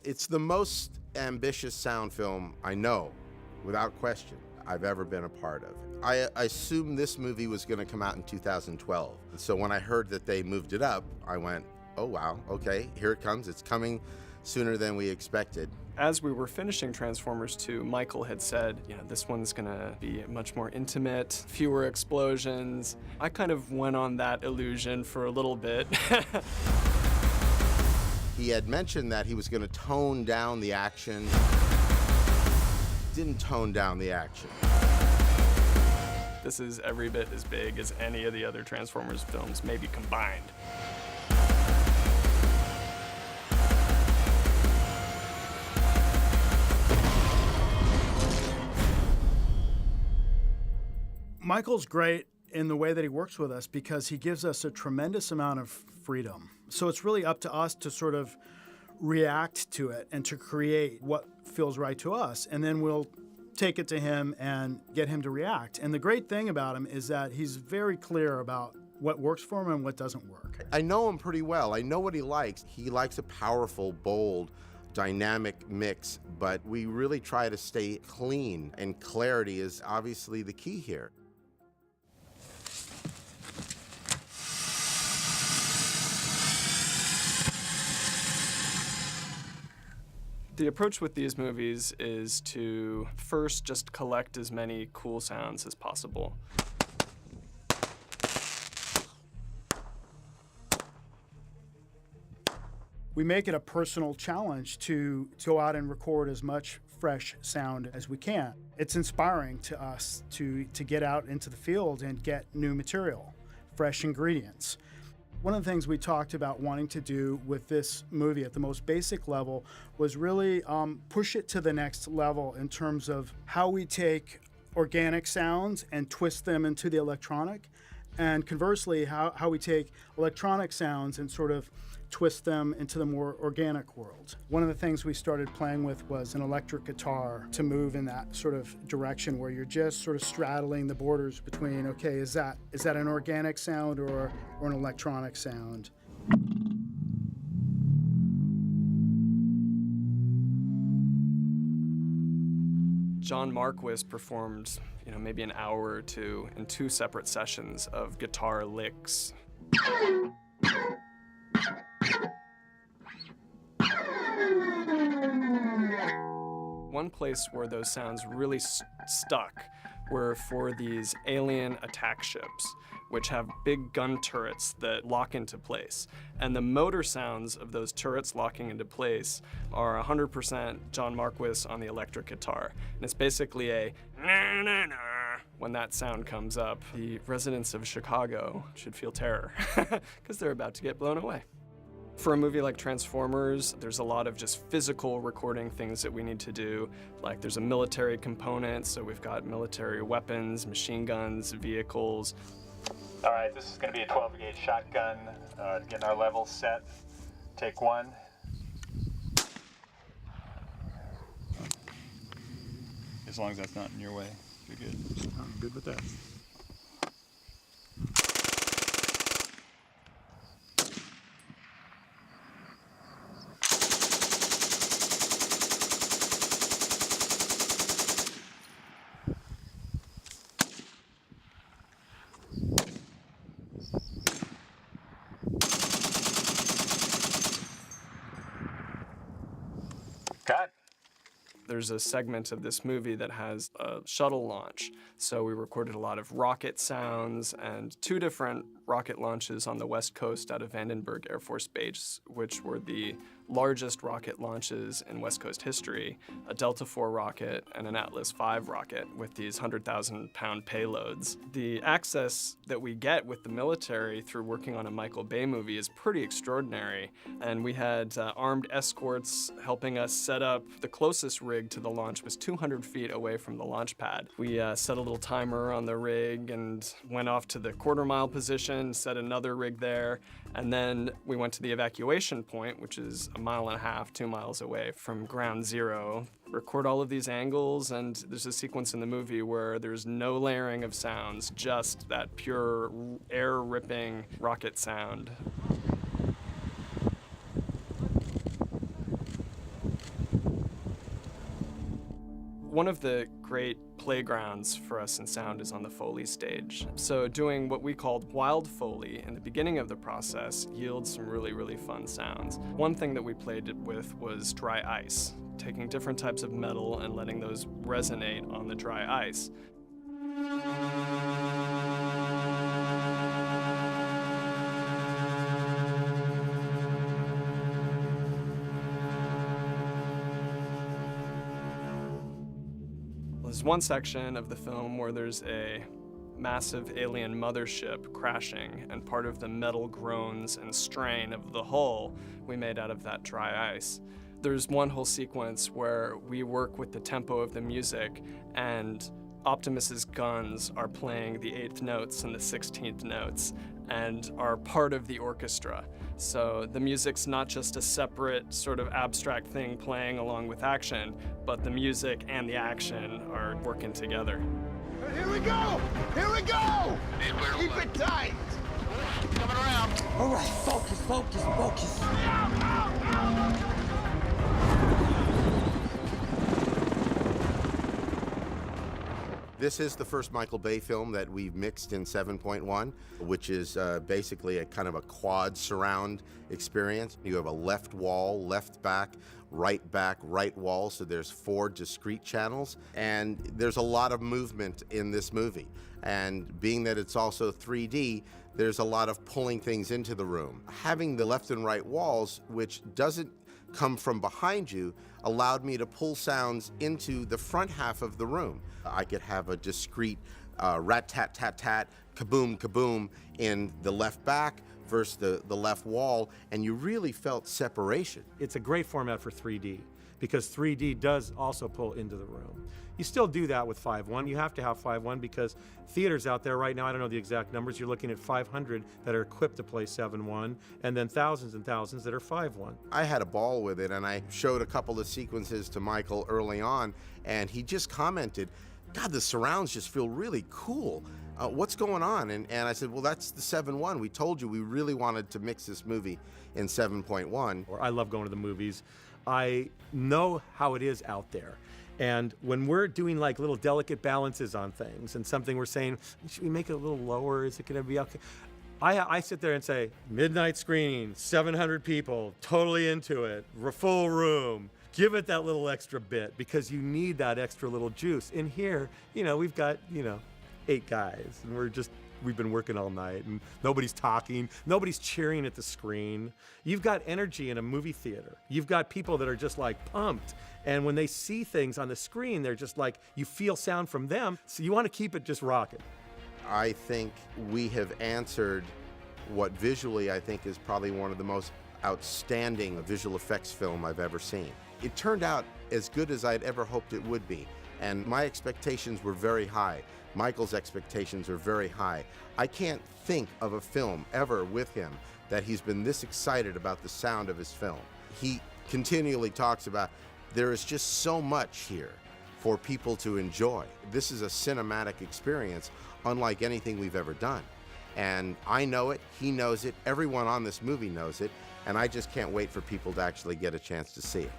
It's the most ambitious sound film I know, without question, I've ever been a part of. I assumed this movie was going to come out in 2012. So when I heard that they moved it up, I went, oh wow, okay, here it comes. It's coming sooner than we expected. As we were finishing Transformers 2, Michael had said, this one's gonna be much more intimate, fewer explosions. I kind of went on that illusion for a little bit. He had mentioned that he was going to tone down the action. Didn't tone down the action. This is every bit as big as any of the other Transformers films, maybe combined. Michael's great in the way that he works with us because he gives us a tremendous amount of freedom. So it's really up to us to sort of react to it and to create what feels right to us. And then we'll take it to him and get him to react. And the great thing about him is that he's very clear about what works for him and what doesn't work. I know him pretty well. I know what he likes. He likes a powerful, bold, dynamic mix, but we really try to stay clean, and clarity is obviously the key here. The approach with these movies is to first just collect as many cool sounds as possible. We make it a personal challenge to go out and record as much fresh sound as we can. It's inspiring to us to get out into the field and get new material, fresh ingredients. One of the things we talked about wanting to do with this movie at the most basic level was really push it to the next level in terms of how we take organic sounds and twist them into the electronic, and conversely, how we take electronic sounds and sort of twist them into the more organic world. One of the things we started playing with was an electric guitar to move in that sort of direction where you're just sort of straddling the borders between, okay, is that an organic sound or an electronic sound? John Marquis performed, maybe an hour or two in 2 separate sessions of guitar licks. One place where those sounds really stuck were for these alien attack ships, which have big gun turrets that lock into place. And the motor sounds of those turrets locking into place are 100% John Marquis on the electric guitar. And it's basically a na-na-na. When that sound comes up, the residents of Chicago should feel terror, because they're about to get blown away. For a movie like Transformers, there's a lot of just physical recording things that we need to do. Like there's a military component, so we've got military weapons, machine guns, vehicles. All right, this is going to be a 12-gauge shotgun. Getting our levels set. Take 1. As long as that's not in your way, you're good. I'm good with that. Cut. There's a segment of this movie that has a shuttle launch. So we recorded a lot of rocket sounds and 2 different rocket launches on the West Coast out of Vandenberg Air Force Base, which were the largest rocket launches in West Coast history, a Delta IV rocket and an Atlas V rocket with these 100,000-pound payloads. The access that we get with the military through working on a Michael Bay movie is pretty extraordinary, and we had armed escorts helping us set up. The closest rig to the launch was 200 feet away from the launch pad. We set a little timer on the rig and went off to the quarter-mile position, set another rig there, and then we went to the evacuation point, which is 1.5 miles, 2 miles away from ground zero, record all of these angles, and there's a sequence in the movie where there's no layering of sounds, just that pure air-ripping rocket sound. One of the great playgrounds for us in sound is on the Foley stage. So doing what we called wild Foley in the beginning of the process yields some really, really fun sounds. One thing that we played with was dry ice, taking different types of metal and letting those resonate on the dry ice. There's one section of the film where there's a massive alien mothership crashing, and part of the metal groans and strain of the hull we made out of that dry ice. There's one whole sequence where we work with the tempo of the music, and Optimus's guns are playing the 8th notes and the 16th notes and are part of the orchestra. So the music's not just a separate sort of abstract thing playing along with action, but the music and the action are working together. Here we go! Here we go! Keep it tight! Coming around. All right, focus, focus, focus. This is the first Michael Bay film that we've mixed in 7.1, which is basically a kind of a quad surround experience. You have a left wall, left back, right wall, so there's 4 discrete channels, and there's a lot of movement in this movie. And being that it's also 3D, there's a lot of pulling things into the room. Having the left and right walls, which doesn't come from behind you, allowed me to pull sounds into the front half of the room. I could have a discrete rat-tat-tat-tat, kaboom, kaboom in the left back versus the left wall, and you really felt separation. It's a great format for 3D because 3D does also pull into the room. You still do that with 5.1. You have to have 5.1 because theaters out there right now, I don't know the exact numbers, you're looking at 500 that are equipped to play 7.1 and then thousands and thousands that are 5.1. I had a ball with it, and I showed a couple of sequences to Michael early on, and he just commented, God, the surrounds just feel really cool. What's going on? And I said, well, that's the 7.1. We told you we really wanted to mix this movie in 7.1. I love going to the movies. I know how it is out there. And when we're doing like little delicate balances on things and something we're saying, should we make it a little lower? Is it going to be okay? I sit there and say, midnight screening, 700 people, totally into it, full room. Give it that little extra bit because you need that extra little juice. In here, we've got, 8 guys and we've been working all night and nobody's talking, nobody's cheering at the screen. You've got energy in a movie theater. You've got people that are just like pumped. And when they see things on the screen, they're just like, you feel sound from them. So you want to keep it just rocking. I think we have answered what visually I think is probably one of the most outstanding visual effects film I've ever seen. It turned out as good as I'd ever hoped it would be. And my expectations were very high. Michael's expectations are very high. I can't think of a film ever with him that he's been this excited about the sound of his film. He continually talks about there is just so much here for people to enjoy. This is a cinematic experience unlike anything we've ever done. And I know it, he knows it, everyone on this movie knows it, and I just can't wait for people to actually get a chance to see it.